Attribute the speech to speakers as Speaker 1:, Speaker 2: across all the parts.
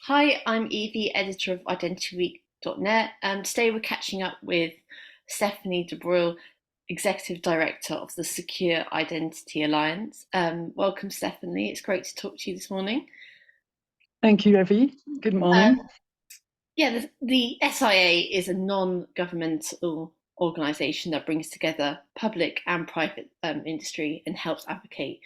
Speaker 1: Hi, I'm Evie, editor of IdentityWeek.net. Today we're catching up with Stephanie Delabriolle, executive director of the Secure Identity Alliance. Welcome, Stephanie. It's great to talk to you this morning.
Speaker 2: Thank you, Evie. Good morning.
Speaker 1: The SIA is a non-governmental organisation that brings together public and private industry and helps advocate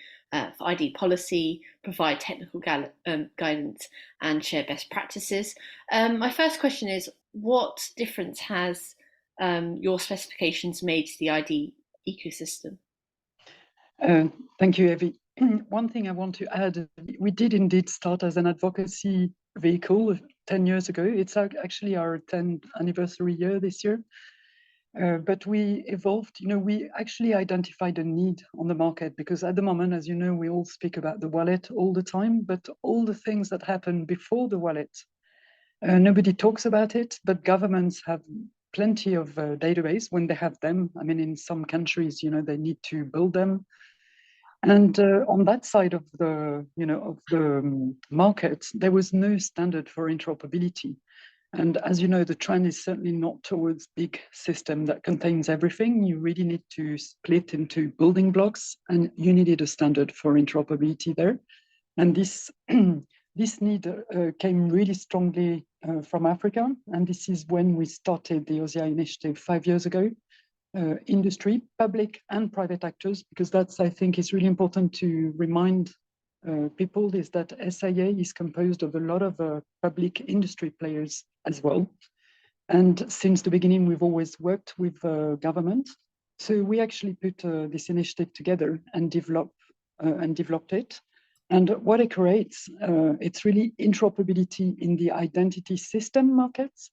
Speaker 1: for ID policy, provide technical guidance, and share best practices. My first question is, what difference has your specifications made to the ID ecosystem?
Speaker 2: Uh, Thank you, Evie. One thing I want to add, we did indeed start as an advocacy vehicle 10 years ago. It's actually our 10th anniversary year this year. But we evolved, we actually identified a need on the market because at the moment, as you know, we all speak about the wallet all the time, but all the things that happen before the wallet, nobody talks about it, but governments have plenty of database when they have them. I mean, in some countries, they need to build them. And on that side of the market, there was no standard for interoperability. And as you know, the trend is certainly not towards big system that contains everything. You really need to split into building blocks, and you needed a standard for interoperability there. And this this need came really strongly from Africa, and this is when we started the OSIA initiative 5 years ago. Industry, public and private actors, because that's, I think, is really important to remind people is that SIA is composed of a lot of public industry players as well. And since the beginning, we've always worked with government. So we actually put this initiative together and developed it. And what it creates, it's really interoperability in the identity system markets.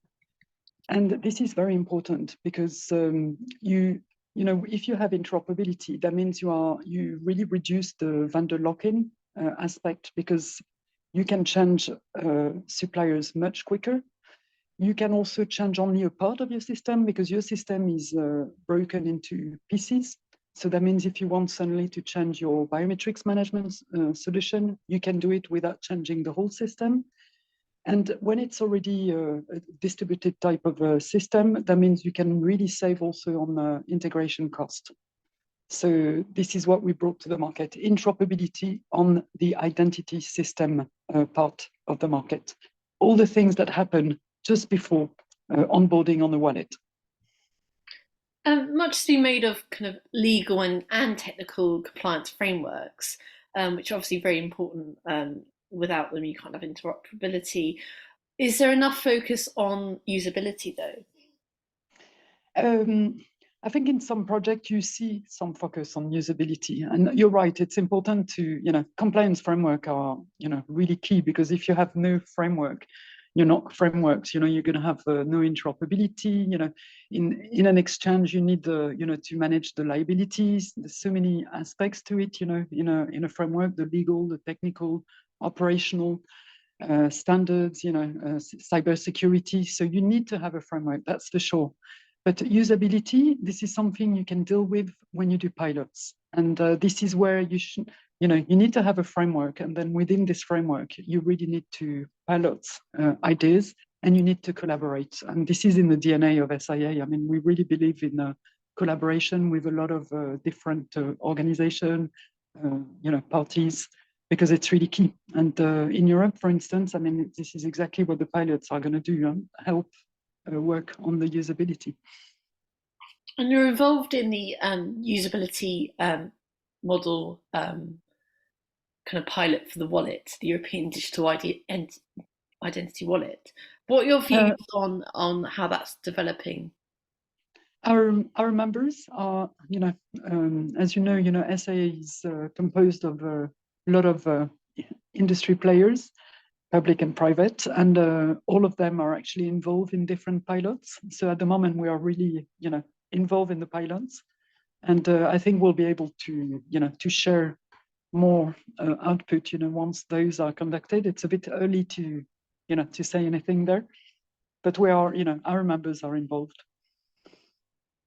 Speaker 2: And this is very important because if you have interoperability, that means you really reduce the vendor lock-in aspect because you can change suppliers much quicker. You can also change only a part of your system because your system is broken into pieces. So that means if you want suddenly to change your biometrics management solution, you can do it without changing the whole system. And when it's already a distributed type of a system, that means you can really save also on integration cost. So this is what we brought to the market, interoperability on the identity system part of the market. All the things that happen just before onboarding on the wallet.
Speaker 1: Much has been made of kind of legal and technical compliance frameworks, which are obviously very important. Without them, you can't have interoperability. Is there enough focus on usability, though?
Speaker 2: Um, I think in some project you see some focus on usability, and you're right. It's important to, compliance framework are, really key because if you have no framework, you're not frameworks. You're going to have no interoperability. In an exchange, you need to manage the liabilities. There's so many aspects to it. In a framework, the legal, the technical, operational. Standards, cyber security. So you need to have a framework, that's for sure. But usability, this is something you can deal with when you do pilots. And this is where you need to have a framework. And then within this framework, you really need to pilot ideas and you need to collaborate. And this is in the DNA of SIA. I mean, we really believe in collaboration with a lot of different organizations, parties, because it's really key. And in Europe, for instance, I mean, this is exactly what the pilots are going to do, help work on the usability.
Speaker 1: And you're involved in the usability model kind of pilot for the wallet, the European Digital Identity Wallet. What are your views
Speaker 2: Uh,
Speaker 1: on how that's developing?
Speaker 2: our members are, as SIA is composed of a lot of industry players, public and private, and all of them are actually involved in different pilots. So at the moment, we are really, involved in the pilots, and I think we'll be able to, to share more output, once those are conducted. It's a bit early to, to say anything there, but we are, our members are involved.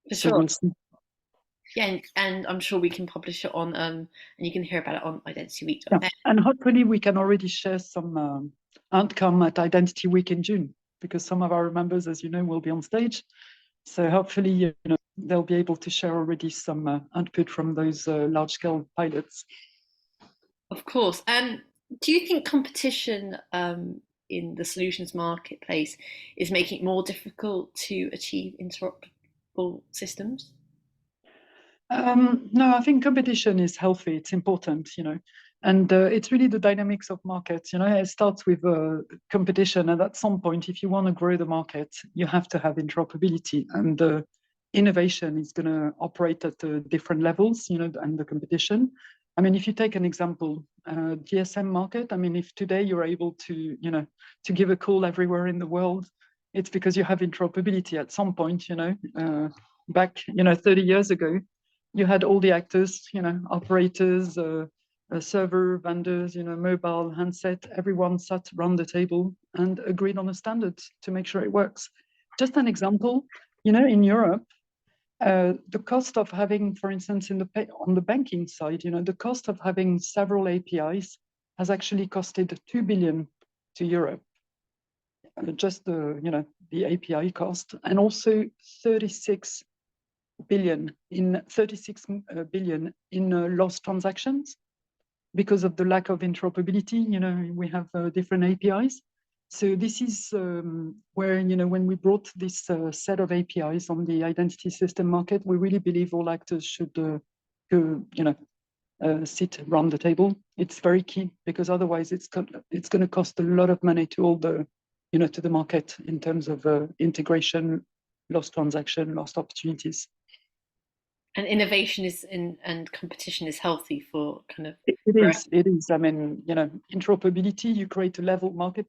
Speaker 1: For
Speaker 2: So
Speaker 1: sure.
Speaker 2: we'll see.
Speaker 1: Yeah, and I'm sure we can publish it on, and you can hear about it on
Speaker 2: Yeah,
Speaker 1: identityweek.net.
Speaker 2: and hopefully we can already share some outcome at Identity Week in June, because some of our members, as you know, will be on stage. So hopefully, they'll be able to share already some output from those large-scale pilots.
Speaker 1: Of course. And do you think competition in the solutions marketplace is making it more difficult to achieve interoperable systems?
Speaker 2: No, I think competition is healthy. It's important, and it's really the dynamics of markets. It starts with competition, and at some point, if you want to grow the market, you have to have interoperability, and innovation is going to operate at different levels, and the competition. I mean, if you take an example, GSM market. I mean, if today you're able to, to give a call everywhere in the world, it's because you have interoperability. At some point, back, 30 years ago, you had all the actors, operators, server vendors, mobile handset, everyone sat around the table and agreed on a standard to make sure it works. Just an example, in Europe, the cost of having, for instance, on the banking side, the cost of having several APIs has actually costed 2 billion to Europe. Just the API cost, and also 36 billion in lost transactions because of the lack of interoperability. We have different APIs. So this is where, when we brought this set of APIs on the identity system market, we really believe all actors should sit around the table. It's very key, because otherwise it's going to cost a lot of money to all the, to the market in terms of integration, lost transaction, lost opportunities.
Speaker 1: And innovation and competition is healthy for kind of
Speaker 2: it is. I mean, interoperability, you create a level market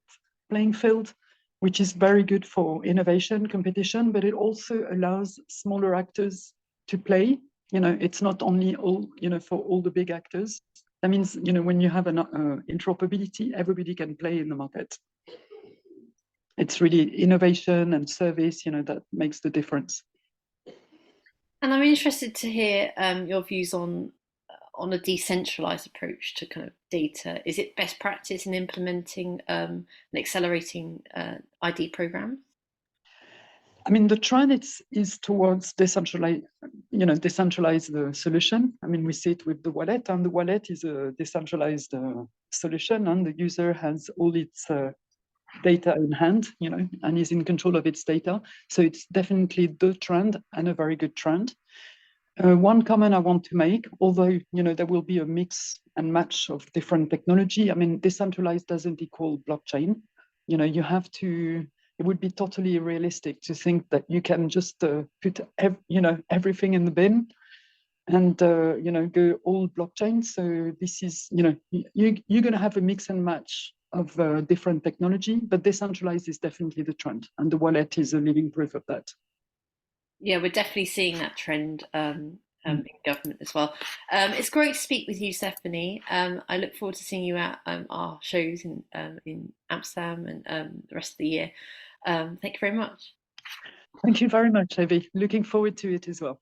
Speaker 2: playing field, which is very good for innovation, competition, but it also allows smaller actors to play. It's not only all, for all the big actors. That means, when you have an interoperability, everybody can play in the market. It's really innovation and service, that makes the difference.
Speaker 1: And I'm interested to hear your views on a decentralized approach to kind of data. Is it best practice in implementing and accelerating ID programs?
Speaker 2: I mean, the trend is towards decentralize the solution. I mean, we see it with the wallet, and the wallet is a decentralized solution, and the user has all its data in hand, and is in control of its data. So it's definitely the trend, and a very good trend. One comment I want to make, although there will be a mix and match of different technology. I mean, decentralized doesn't equal blockchain. You have to. It would be totally realistic to think that you can just put everything in the bin and go all blockchain. So this is you're going to have a mix and match of different technology, but decentralized is definitely the trend, and the wallet is a living proof of that.
Speaker 1: Yeah, we're definitely seeing that trend in government as well. It's great to speak with you, Stephanie. I look forward to seeing you at our shows in Amsterdam and the rest of the year. Thank you very much.
Speaker 2: Thank you very much, Evie. Looking forward to it as well.